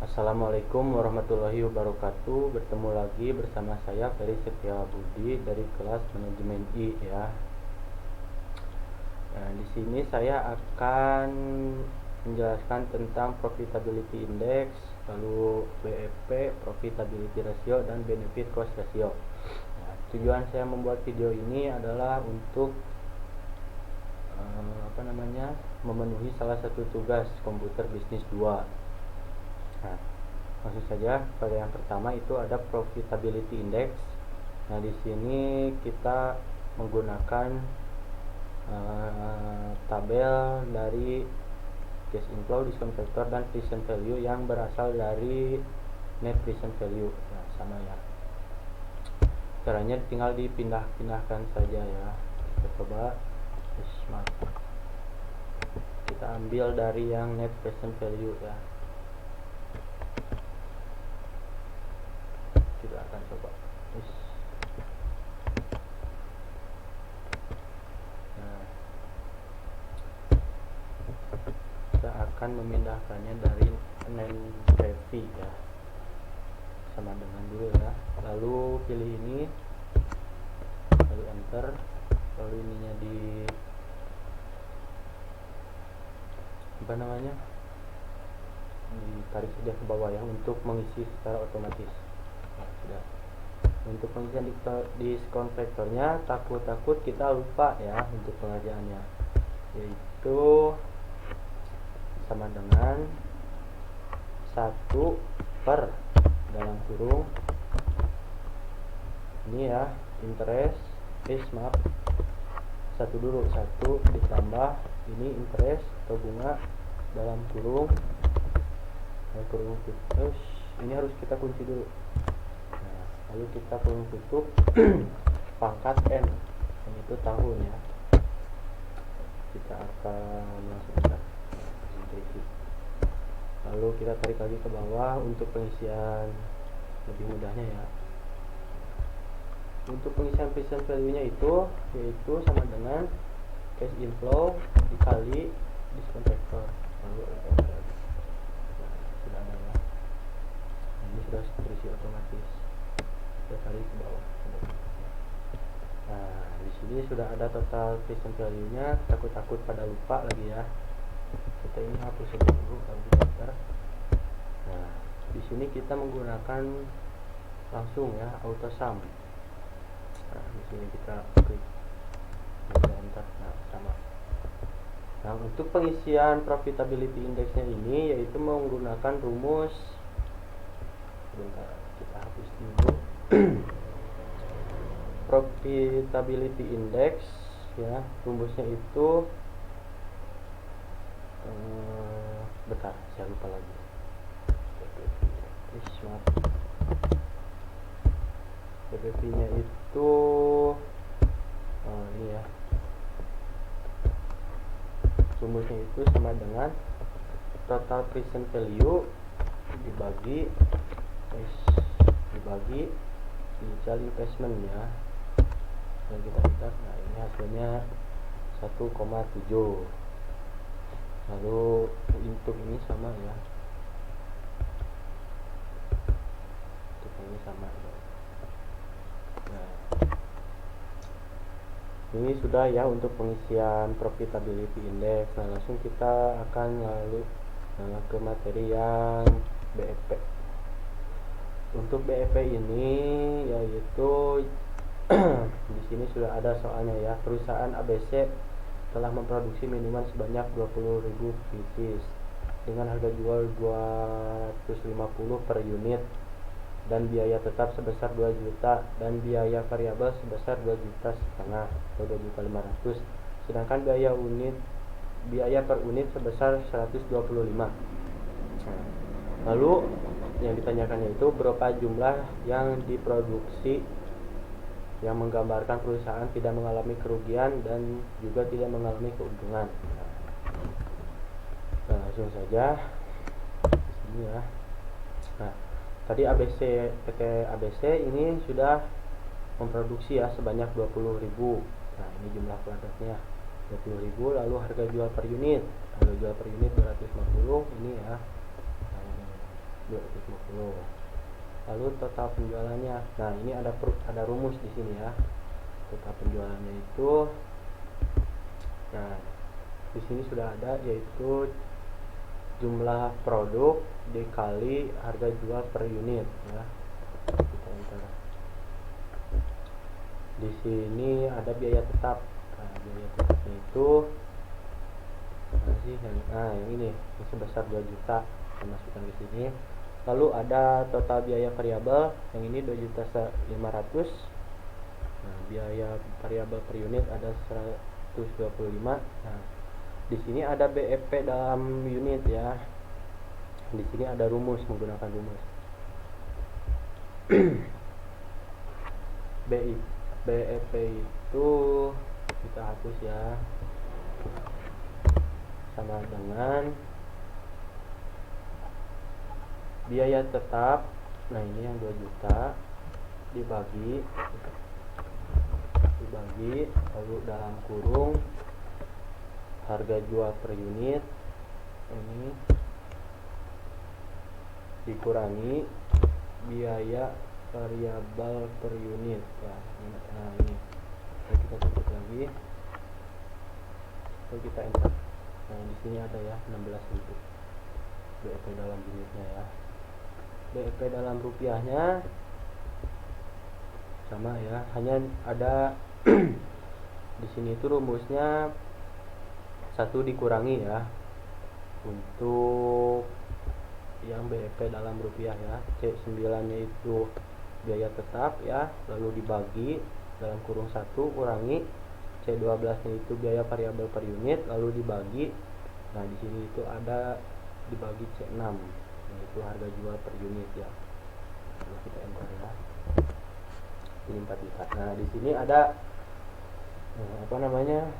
Assalamualaikum warahmatullahi wabarakatuh. Bertemu lagi bersama saya Ferry Setiabudi dari kelas manajemen I ya. Nah, di sini saya akan menjelaskan tentang profitability index, lalu BEP, profitability ratio, dan benefit cost ratio. Nah, tujuan saya membuat video ini adalah untuk memenuhi salah satu tugas komputer bisnis 2. Nah, langsung saja pada yang pertama itu ada profitability index. Nah, di sini kita menggunakan tabel dari cash inflow, discount factor, dan present value yang berasal dari net present value. Nah, sama ya. Caranya tinggal dipindah-pindahkan saja ya. Kita coba kita ambil dari yang net present value ya. Kita akan coba kita akan memindahkannya dari NPV ya, sama dengan dulu ya, lalu pilih ini, lalu enter, lalu ininya ditarik saja ke bawah ya untuk mengisi secara otomatis. Nah, sudah. Untuk pengisian diskon faktornya takut kita lupa ya untuk pengerjaannya, yaitu sama dengan 1 per dalam kurung ini ya, interest satu dulu, 1 ditambah ini interest atau bunga dalam kurung terus ini harus kita kunci dulu. Nah, lalu kita kurung tutup pangkat N, itu tahun ya. Kita akan langsung lalu kita tarik lagi ke bawah untuk pengisian lebih mudahnya ya. Untuk pengisian present value nya itu yaitu sama dengan cash inflow dikali discount factor, lalu enter. Nah, sudah ada ya. Ini sudah terisi otomatis. Kita tarik ke bawah. Nah, di sini sudah ada total present value nya. Takut pada lupa lagi ya. Kita ini hapus saja dulu kalau daftar. Nah, di sini kita menggunakan langsung ya auto sum. Nah, di sini kita klik enter. Nah, sama. Nah, untuk pengisian profitability indexnya ini yaitu menggunakan rumus. Sebentar, kita hapus dulu. Profitability index ya, rumusnya itu bentar, saya lupa lagi. PPV nya itu ini ya, rumusnya itu sama dengan total present value dibagi initial investment ya, dan kita lihat. Nah, ini hasilnya 1,7. lalu untuk ini sama ya, untuk ini sama ya. Nah, ini sudah ya untuk pengisian profitability index. Nah, langsung kita akan lalu ke materi yang BEP. Untuk BEP ini yaitu di sini sudah ada soalnya ya. Perusahaan ABC telah memproduksi minuman sebanyak 20.000 pieces dengan harga jual 250 per unit dan biaya tetap sebesar 2 juta dan biaya variabel sebesar 2,5 juta atau 2.500.000, sedangkan biaya per unit sebesar 125. Lalu yang ditanyakan yaitu berapa jumlah yang diproduksi, yang menggambarkan perusahaan tidak mengalami kerugian dan juga tidak mengalami keuntungan. Nah, langsung saja di sini ya. Nah, tadi PT ABC ini sudah memproduksi ya sebanyak 20.000. Nah, ini jumlah produknya 20.000, lalu harga jual per unit 250 ini ya. Nah, ini 250. Lalu total penjualannya, nah ini ada rumus di sini ya. Total penjualannya itu, nah di sini sudah ada, yaitu jumlah produk dikali harga jual per unit ya. Kita enter. Di sini ada biaya tetap. Nah, biaya tetapnya itu yang ini yang sebesar 2 juta kita masukkan ke sini. Lalu ada total biaya variabel, yang ini 2.500.000. Nah, biaya variabel per unit ada 125. Nah, di sini ada BEP dalam unit ya. Di sini ada rumus, menggunakan rumus. BEP itu kita hapus ya. Sama dengan biaya tetap. Nah, ini yang 2 juta dibagi lalu dalam kurung harga jual per unit, ini dikurangi biaya variabel per unit ya. Nah, ini kita tutup lagi, lalu kita enter. Nah, di sini ada ya 16.000 BEP dalam unitnya ya. BEP dalam rupiahnya sama ya, hanya ada di sini itu rumusnya 1 dikurangi ya untuk yang BEP dalam rupiah ya. C9 nya itu biaya tetap ya, lalu dibagi dalam kurung 1 kurangi C12 nya itu biaya variabel per unit, lalu dibagi. Nah, di sini itu ada dibagi C6, yaitu harga jual per unit ya. Lalu kita enter ya. Ini 4 juta. Nah, di sini ada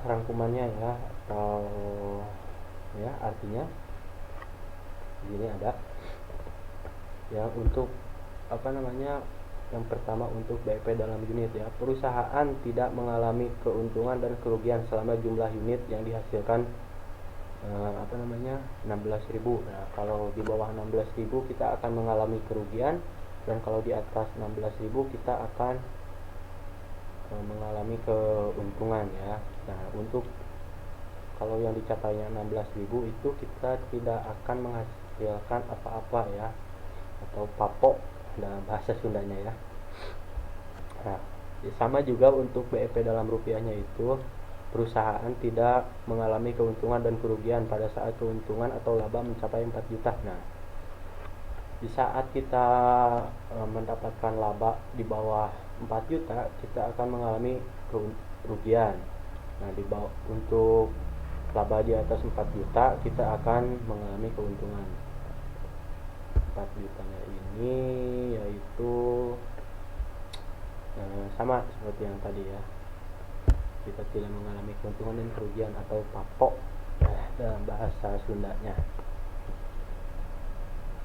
rangkumannya ya, atau ya artinya di sini ada yang untuk yang pertama untuk BEP dalam unit ya. Perusahaan tidak mengalami keuntungan dan kerugian selama jumlah unit yang dihasilkan 16.000. Nah, kalau di bawah 16.000 kita akan mengalami kerugian, dan kalau di atas 16.000 kita akan mengalami keuntungan ya. Nah, untuk kalau yang dicapainya 16.000 itu kita tidak akan menghasilkan apa-apa ya, atau papok dalam bahasa Sundanya ya. Nah, sama juga untuk BEP dalam rupiahnya itu, perusahaan tidak mengalami keuntungan dan kerugian pada saat keuntungan atau laba mencapai 4 juta. Nah, di saat kita mendapatkan laba di bawah 4 juta, kita akan mengalami kerugian. Nah, untuk laba di atas 4 juta, kita akan mengalami keuntungan. 4 jutanya ini yaitu sama seperti yang tadi ya. Kita tidak mengalami keuntungan dan kerugian atau papok dalam bahasa Sundanya.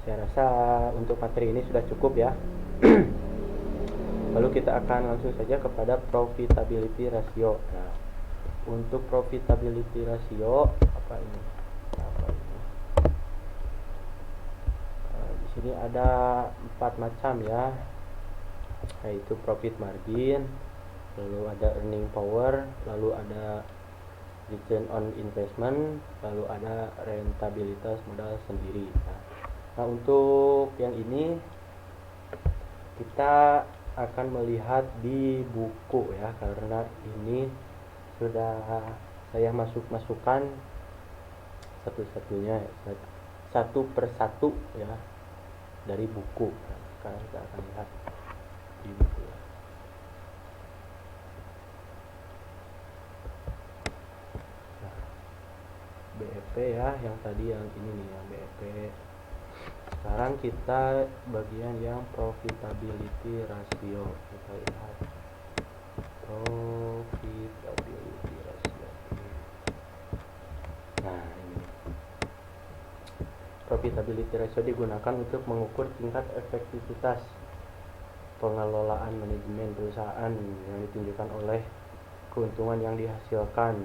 Saya rasa untuk materi ini sudah cukup ya. Lalu kita akan langsung saja kepada profitability ratio. Nah, untuk profitability ratio di sini ada 4 macam ya, yaitu profit margin, lalu ada earning power, lalu ada return on investment, lalu ada rentabilitas modal sendiri. Nah, untuk yang ini kita akan melihat di buku ya, karena ini sudah saya masukkan satu-satunya satu persatu ya dari buku. Nah, sekarang kita akan lihat di buku ya. Nah, BEP ya, yang tadi yang ini nih yang BEP. Sekarang kita bagian yang profitability ratio. Kita lihat profitability ratio. Nah, ini profitability ratio digunakan untuk mengukur tingkat efektivitas pengelolaan manajemen perusahaan yang ditunjukkan oleh keuntungan yang dihasilkan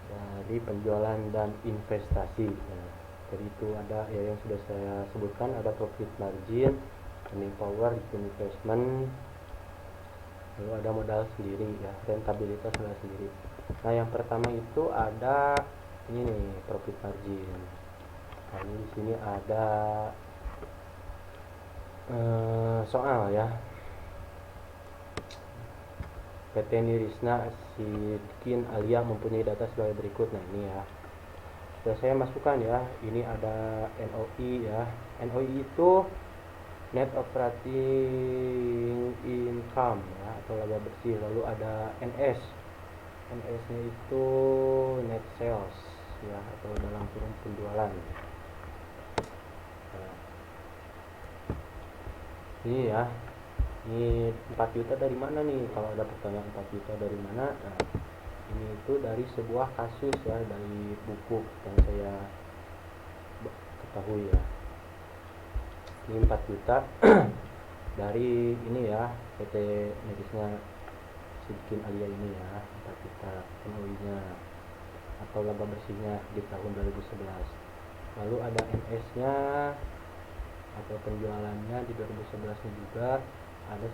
dari penjualan dan investasi. Nah, Tadi itu ada ya yang sudah saya sebutkan, ada profit margin, earning power, return investment, lalu ada modal sendiri ya, rentabilitas modal sendiri. Nah yang pertama itu ada ini nih, profit margin. Lalu di sini ada soal ya. PT Nirisna Sidkin Alia mempunyai data sebagai berikut. Nah ini ya, sudah saya masukkan ya. Ini ada NOI ya. NOI itu net operating income ya, atau laba bersih. Lalu ada NS. NS nya itu net sales ya, atau dalam kurung penjualan. Nah, ini ya, ini 4 juta dari mana nih? Kalau ada pertanyaan 4 juta dari mana? Nah, ini itu dari sebuah kasus ya, dari buku yang saya ketahui ya. Ini 4 juta dari ini ya, PT Medisnya Sidkin Alia ini ya, 4 juta NOI nya atau laba bersihnya di tahun 2011. Lalu ada NS nya atau penjualannya di 2011 juga ada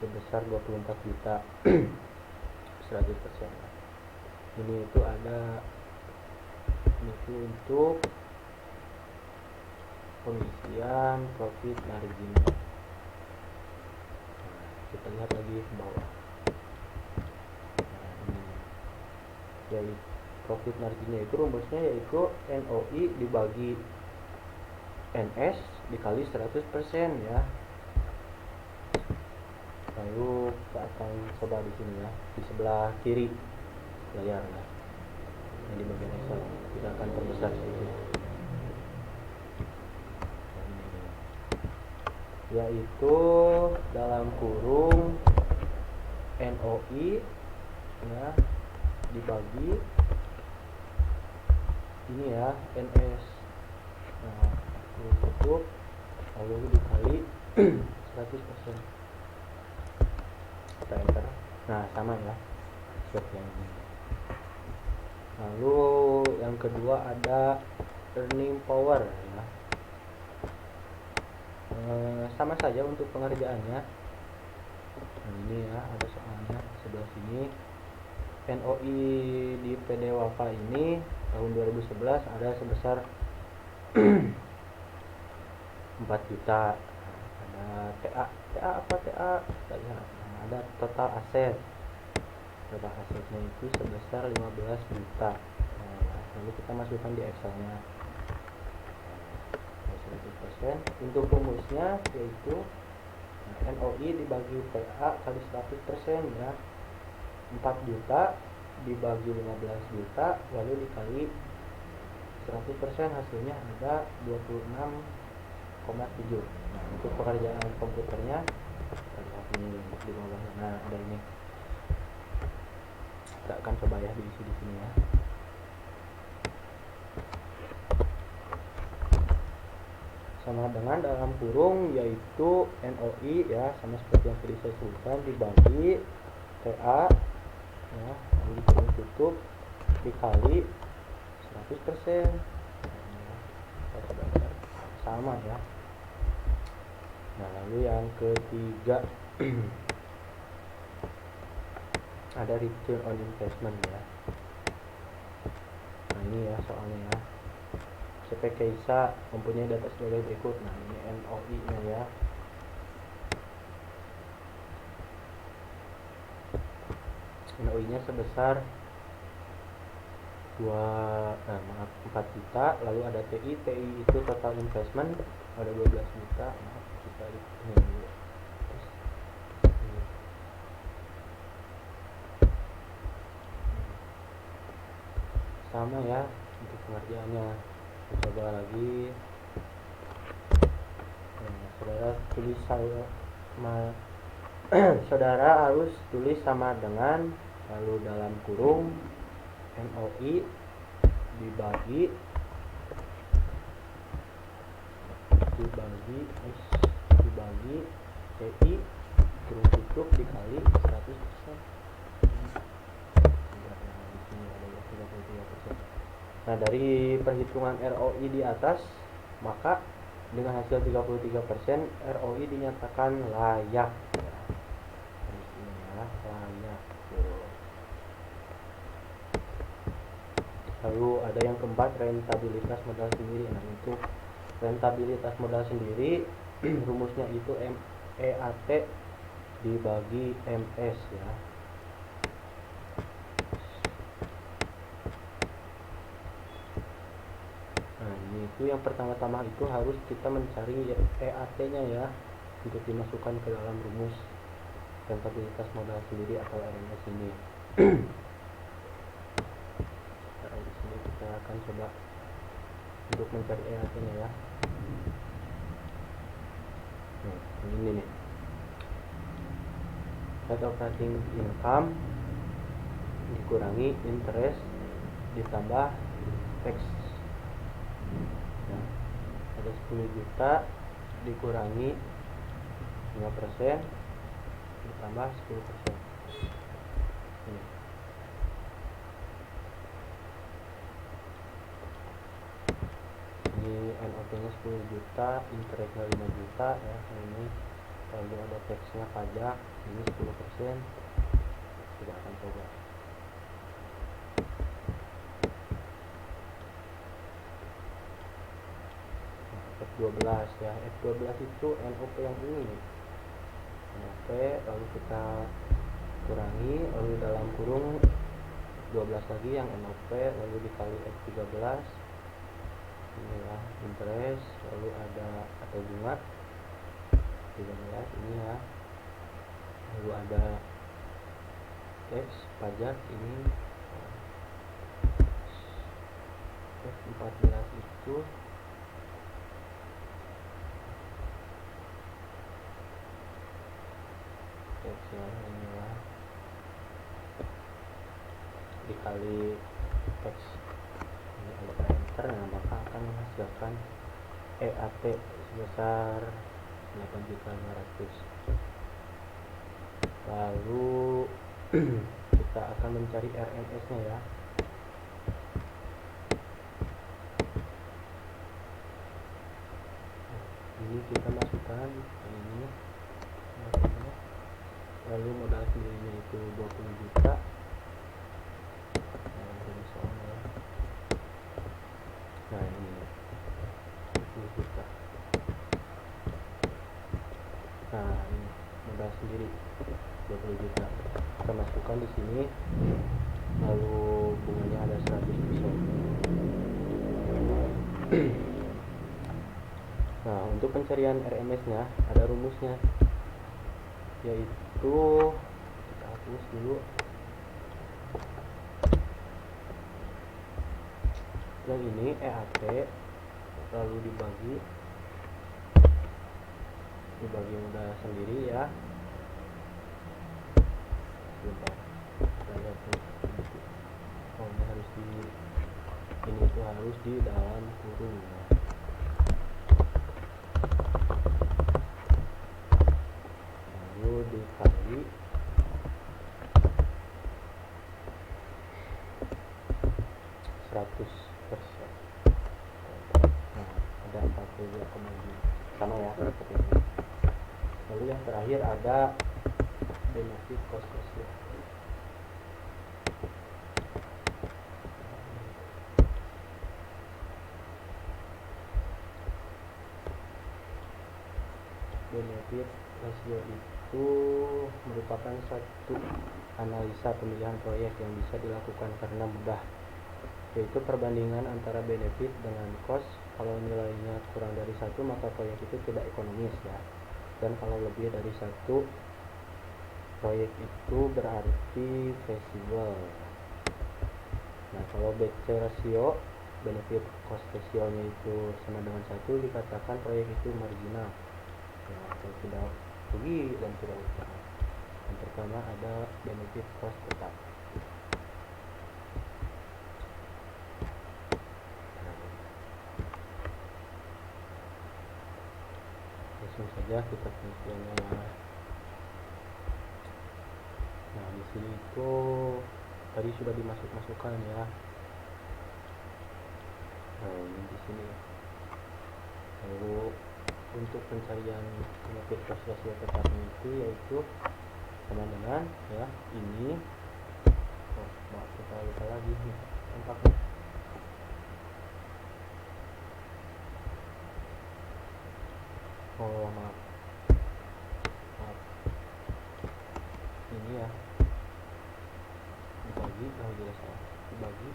sebesar 24 juta 100%. Ini itu ada, ini itu untuk pengisian profit margin. Nah, kita lihat lagi ke bawah. Nah, ini yaitu profit marginnya itu rumusnya yaitu NOI dibagi NS dikali 100% ya. Lalu kita akan coba di sini ya, di sebelah kiri layar ya. Ini di bagian Excel kita akan perbesar sedikit. Yaitu dalam kurung NOI ya dibagi ini ya NS. Nah, tutup lalu dikali 100%. Kita enter. Nah sama ya seperti yang ini. Lalu yang kedua ada earning power ya. Sama saja untuk pengerjaannya. Nah, ini ya ada soalnya sebelah sini. NOI di PD Wafa ini tahun 2011 ada sebesar 4 juta. Ada TA apa TA? Kita lihat. Nah, ada total aset. Total asetnya itu sebesar 15 juta. Nah, lalu kita masukkan di Excelnya. 100%. Untuk rumusnya yaitu NOI dibagi TA kali 100% ya. 4 juta dibagi 15 juta lalu dikali 100%, hasilnya ada 26,7. Nah untuk pekerjaan komputernya kita lihat ini di bawah. Nah ada ini, kita akan coba ya diisi di sini ya. Sama dengan dalam kurung yaitu NOI ya, sama seperti yang tadi saya sebutkan, dibagi TA ya, lalu kurung tutup dikali 100%. Sama ya. Nah lalu yang ketiga ada return on investment ya. Nah ini ya soalnya ya. CP Keisa mempunyai data sebagai berikut. Nah ini NOI nya ya. NOI nya sebesar 4 juta. Lalu ada TI itu total investment ada 12 juta. Maaf, kita lihat dulu. Sama ya untuk pengerjaannya. Kita coba lagi. Nah, saudara tulis saudara harus tulis sama dengan, lalu dalam kurung NOI dibagi TI kurung tutup dikali 100%. Di sini ada 33%. Nah, dari perhitungan ROI di atas, maka dengan hasil 33% ROI dinyatakan layak. Di sini ya, layak. Lalu ada yang keempat, rentabilitas modal sendiri. Nah, untuk rentabilitas modal sendiri rumusnya itu EAT dibagi MS ya. Nah, ini itu yang pertama-tama itu harus kita mencari EAT-nya ya untuk dimasukkan ke dalam rumus rentabilitas modal sendiri atau RMS ini. Nah, di sini kita akan coba untuk mencari EAT-nya ya. Nah, ini nih. Net operating income dikurangi interest ditambah tax. Nah, ada 10 juta dikurangi 5% ditambah 10%. Ini NOP nya 10 juta, interestnya 5 juta ya. Ini lalu ada taxnya pajak, ini 10%. Kita akan coba. F12 ya. F12 itu NOP yang ini. NOP lalu kita kurangi, lalu dalam kurung 12 lagi yang NOP, lalu dikali F13. Ini ya, interest, lalu ada atau bunga 13 ini ya. Lalu ada tax pajak ini. F14 itu tax ya, ini ya. Dikali tax ini ada enter, nah maka akan menghasilkan EAT sebesar 8.500.000. Lalu kita akan mencari RMS nya ya. Ini kita masukkan ini, lalu modal sendirinya itu 20 juta. Nah, ini 20 juta. Nah, ini modal sendiri 20 juta. Kita masukkan di sini. Lalu bunganya ada 100%. Nah, untuk pencarian RMS-nya ada rumusnya, yaitu kita hapus dulu. Yang ini EAT lalu dibagi modal sendiri ya. Bentar, kita lihat nih. Oh, ini harus harus di dalam kurung ya. Lalu dikali 100%. Nah, ada 42,5 sama ya seperti ini. Lalu yang terakhir ada benefit cost ratio. Benefit ratio itu merupakan satu analisa pemilihan proyek yang bisa dilakukan karena mudah, yaitu perbandingan antara benefit dengan cost. Kalau nilainya kurang dari 1 maka proyek itu tidak ekonomis ya, dan kalau lebih dari 1 proyek itu berarti feasible. Nah, kalau BC ratio, benefit cost ratio nya itu sama dengan 1, dikatakan proyek itu marginal ya, atau tidak rugi dan tidak utang. Yang pertama ada benefit cost tetap. Langsung saja kita penelitiannya ya. Nah, di sini itu tadi sudah dimasukkan ya. sini ya. Lalu untuk pencarian benefit cost ratio tetapnya itu yaitu sama dengan ya ini. Maaf, kita lupa lagi nih tampaknya. Maaf ini ya dibagi, jelas salah, dibagi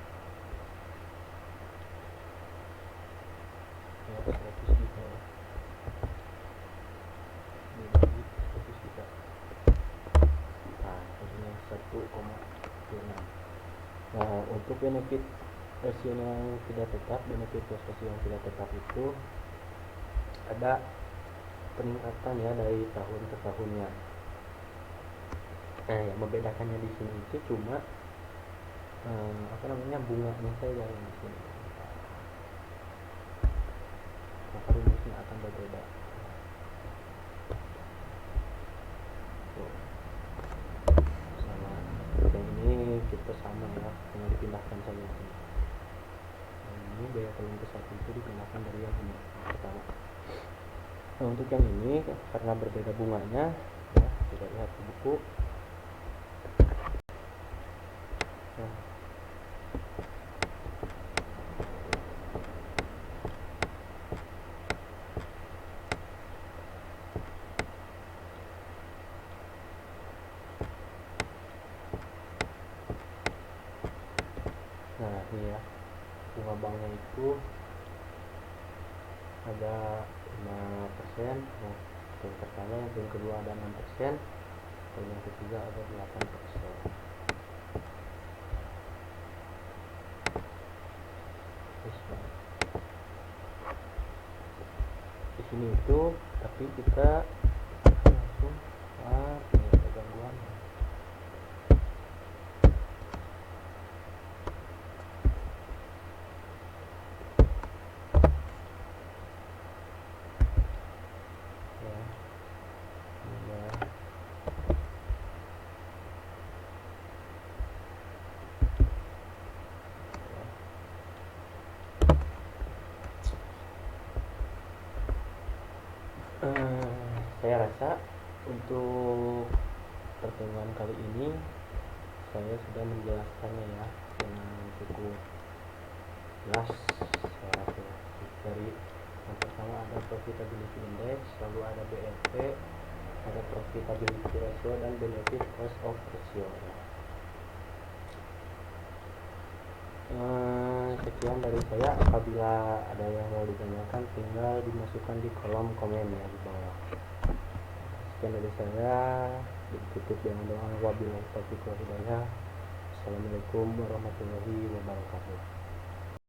ya 100 juta ya, dibagi 100 juta. Nah hasilnya 1,6. Nah untuk benefit rasio yang tidak tetap, benefit cost ratio yang tidak tetap itu ada peningkatan ya dari tahun ke tahunnya. Nah yang membedakannya di sini itu cuma bunganya saja yang di sini. Maka rumusnya akan berbeda. Sama yang ini kita sama ya, tinggal dipindahkan saja ini. Ini biaya paling besar itu dipindahkan dari yang ini pertama. Nah untuk yang ini karena berbeda bunganya ya, kita lihat di buku. Nah ini ya, bunga banknya itu ada 5%. Nah yang pertama, yang kedua ada 6%, dan yang ketiga ada 8%. Di sini itu tapi kita langsung ini ada gangguan. Saya rasa untuk pertemuan kali ini saya sudah menjelaskannya ya dengan cukup jelas. Saya rasa dari yang pertama ada profitability index, lalu ada BRP, ada profitability ratio, dan benefit cost of ratio ya. Sekian dari saya. Apabila ada yang mau ditanyakan tinggal dimasukkan di kolom komen ya di bawah. Sekian dari saya, ditutup dengan doa wabillahi taufiq wal hidayah. Assalamualaikum warahmatullahi wabarakatuh.